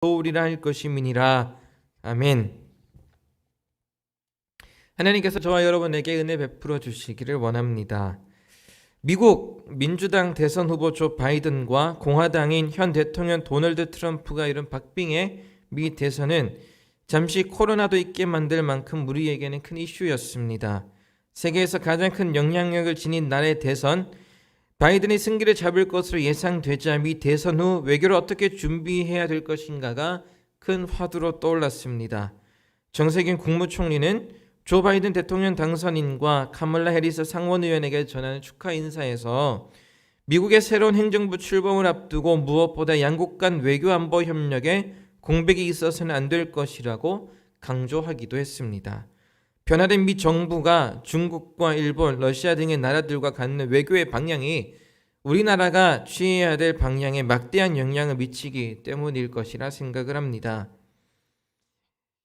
도우리라 할 것임이니라. 아멘. 하나님께서 저와 여러분에게 은혜 베풀어 주시기를 원합니다. 미국 민주당 대선 후보 조 바이든과 공화당인 현 대통령 도널드 트럼프가 이룬 박빙의 미 대선은 잠시 코로나도 있게 만들 만큼 우리에게는 큰 이슈였습니다. 세계에서 가장 큰 영향력을 지닌 나라의 대선, 바이든이 승기를 잡을 것으로 예상되자 미 대선 후 외교를 어떻게 준비해야 될 것인가가 큰 화두로 떠올랐습니다. 정세균 국무총리는 조 바이든 대통령 당선인과 카멀라 해리스 상원의원에게 전하는 축하 인사에서 미국의 새로운 행정부 출범을 앞두고 무엇보다 양국 간 외교 안보 협력에 공백이 있어서는 안 될 것이라고 강조하기도 했습니다. 변화된 미 정부가 중국과 일본, 러시아 등의 나라들과 갖는 외교의 방향이 우리나라가 취해야 될 방향에 막대한 영향을 미치기 때문일 것이라 생각을 합니다.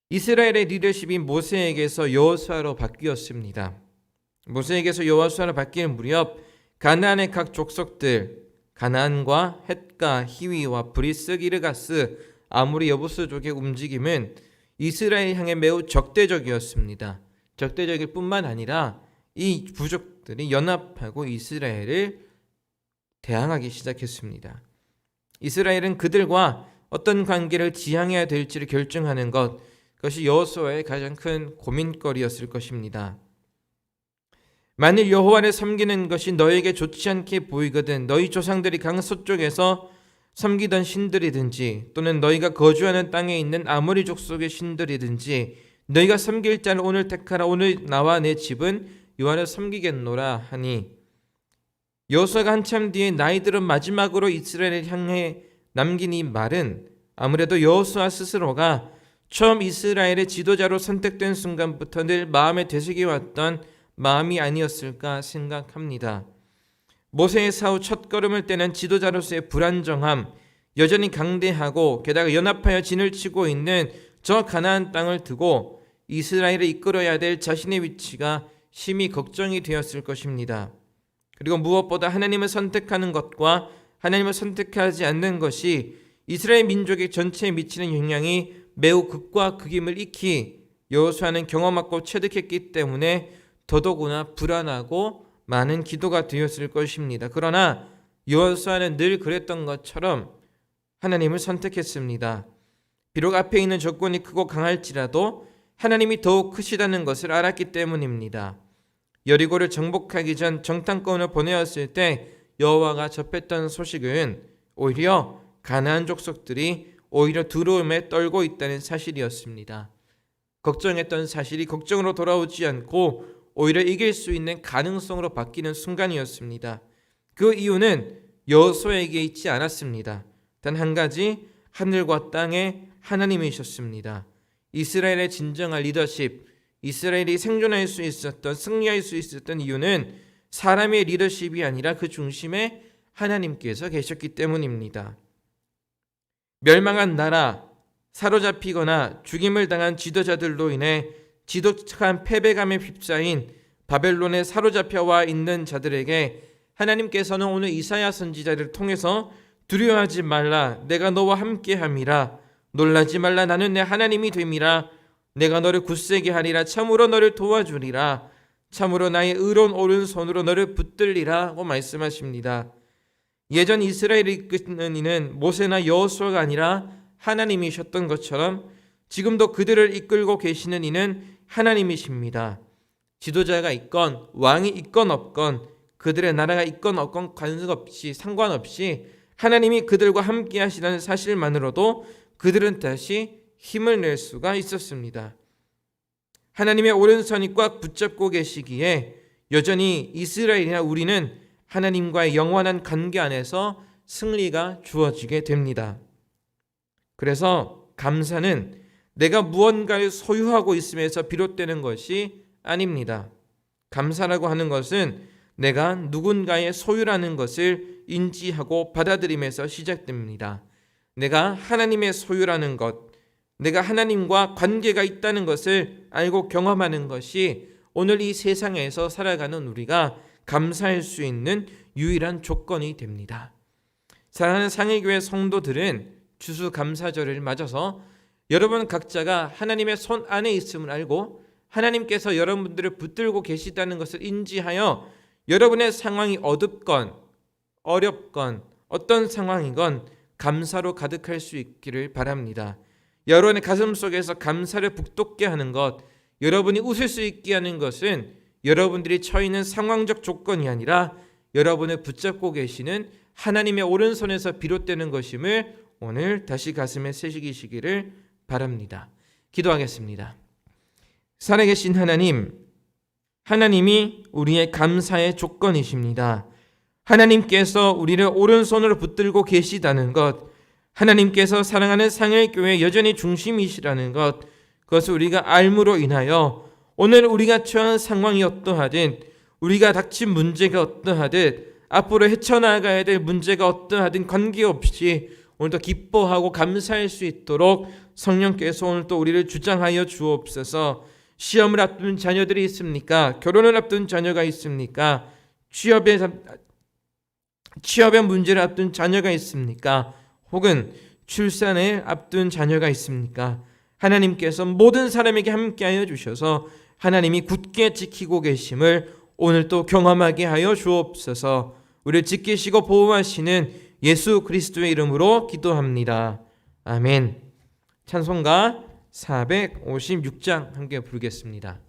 이스라엘의 리더십인 모세에게서 여호수아로 바뀌었습니다. 모세에게서 여호수아로 바뀔 무렵 가나안의 각 족속들, 가나안과 헷과 히위와 브리스, 기르가스, 아모리, 여부스족의 움직임은 이스라엘 향해 매우 적대적이었습니다. 적대적일 뿐만 아니라 이 부족들이 연합하고 이스라엘을 대항하기 시작했습니다. 이스라엘은 그들과 어떤 관계를 지향해야 될지를 결정하는 그것이 여호수아의 가장 큰 고민거리였을 것입니다. 만일 여호와를 섬기는 것이 너에게 좋지 않게 보이거든 너희 조상들이 강서쪽에서 섬기던 신들이든지 또는 너희가 거주하는 땅에 있는 아모리 족속의 신들이든지 너희가 섬길 자를 오늘 택하라. 오늘 나와 내 집은 여호와를 섬기겠노라 하니, 여호수아가 한참 뒤에 나이 들은 마지막으로 이스라엘을 향해 남긴 이 말은 아무래도 여호수아 스스로가 처음 이스라엘의 지도자로 선택된 순간부터 늘 마음에 되새겨왔던 마음이 아니었을까 생각합니다. 모세의 사후 첫걸음을 떼는 지도자로서의 불안정함, 여전히 강대하고 게다가 연합하여 진을 치고 있는 저 가나안 땅을 두고 이스라엘을 이끌어야 될 자신의 위치가 심히 걱정이 되었을 것입니다. 그리고 무엇보다 하나님을 선택하는 것과 하나님을 선택하지 않는 것이 이스라엘 민족의 전체에 미치는 영향이 매우 극과 극임을 익히 여호수아는 경험하고 체득했기 때문에 더더구나 불안하고 많은 기도가 되었을 것입니다. 그러나 여호수아는 늘 그랬던 것처럼 하나님을 선택했습니다. 비록 앞에 있는 조건이 크고 강할지라도 하나님이 더욱 크시다는 것을 알았기 때문입니다. 여리고를 정복하기 전 정탐꾼을 보내었을 때 여호와가 접했던 소식은 오히려 가나안 족속들이 오히려 두려움에 떨고 있다는 사실이었습니다. 걱정했던 사실이 걱정으로 돌아오지 않고 오히려 이길 수 있는 가능성으로 바뀌는 순간이었습니다. 그 이유는 여호수아에게 있지 않았습니다. 단 한 가지, 하늘과 땅의 하나님이셨습니다. 이스라엘의 진정한 리더십, 이스라엘이 생존할 수 있었던, 승리할 수 있었던 이유는 사람의 리더십이 아니라 그 중심에 하나님께서 계셨기 때문입니다. 멸망한 나라, 사로잡히거나 죽임을 당한 지도자들로 인해 지독한 패배감에 휩싸인 바벨론에 사로잡혀와 있는 자들에게 하나님께서는 오늘 이사야 선지자를 통해서 두려워하지 말라, 내가 너와 함께함이라, 놀라지 말라, 나는 내 하나님이 됨이라, 내가 너를 굳세게 하리라, 참으로 너를 도와주리라, 참으로 나의 의로운 오른손으로 너를 붙들리라 고 말씀하십니다. 예전 이스라엘을 이끄는 이는 모세나 여호수아가 아니라 하나님이셨던 것처럼 지금도 그들을 이끌고 계시는 이는 하나님이십니다. 지도자가 있건 왕이 있건 없건 그들의 나라가 있건 없건 상관없이 하나님이 그들과 함께 하시다는 사실만으로도 그들은 다시 힘을 낼 수가 있었습니다. 하나님의 오른손이 꽉 붙잡고 계시기에 여전히 이스라엘이나 우리는 하나님과의 영원한 관계 안에서 승리가 주어지게 됩니다. 그래서 감사는 내가 무언가를 소유하고 있음에서 비롯되는 것이 아닙니다. 감사라고 하는 것은 내가 누군가의 소유라는 것을 인지하고 받아들임에서 시작됩니다. 내가 하나님의 소유라는 것, 내가 하나님과 관계가 있다는 것을 알고 경험하는 것이 오늘 이 세상에서 살아가는 우리가 감사할 수 있는 유일한 조건이 됩니다. 사랑하는 상해교회 성도들은 추수감사절을 맞아서 여러분 각자가 하나님의 손 안에 있음을 알고 하나님께서 여러분들을 붙들고 계시다는 것을 인지하여 여러분의 상황이 어둡건 어렵건 어떤 상황이건 감사로 가득할 수 있기를 바랍니다. 여러분의 가슴 속에서 감사를 북돋게 하는 것, 여러분이 웃을 수 있게 하는 것은 여러분들이 처해 있는 상황적 조건이 아니라 여러분을 붙잡고 계시는 하나님의 오른손에서 비롯되는 것임을 오늘 다시 가슴에 새기시기를 바랍니다. 기도하겠습니다. 살아계신 하나님, 하나님이 우리의 감사의 조건이십니다. 하나님께서 우리를 오른손으로 붙들고 계시다는 것, 하나님께서 사랑하는 상일교회 여전히 중심이시라는 것, 그것을 우리가 알므로 인하여 오늘 우리가 처한 상황이 어떠하든, 우리가 닥친 문제가 어떠하든, 앞으로 헤쳐나가야 될 문제가 어떠하든 관계없이 오늘도 기뻐하고 감사할 수 있도록 성령께서 오늘 또 우리를 주장하여 주옵소서. 시험을 앞둔 자녀들이 있습니까? 결혼을 앞둔 자녀가 있습니까? 취업의 문제를 앞둔 자녀가 있습니까? 혹은 출산을 앞둔 자녀가 있습니까? 하나님께서 모든 사람에게 함께하여 주셔서 하나님이 굳게 지키고 계심을 오늘 또 경험하게 하여 주옵소서. 우리를 지키시고 보호하시는 예수 그리스도의 이름으로 기도합니다. 아멘. 찬송가 456장 함께 부르겠습니다.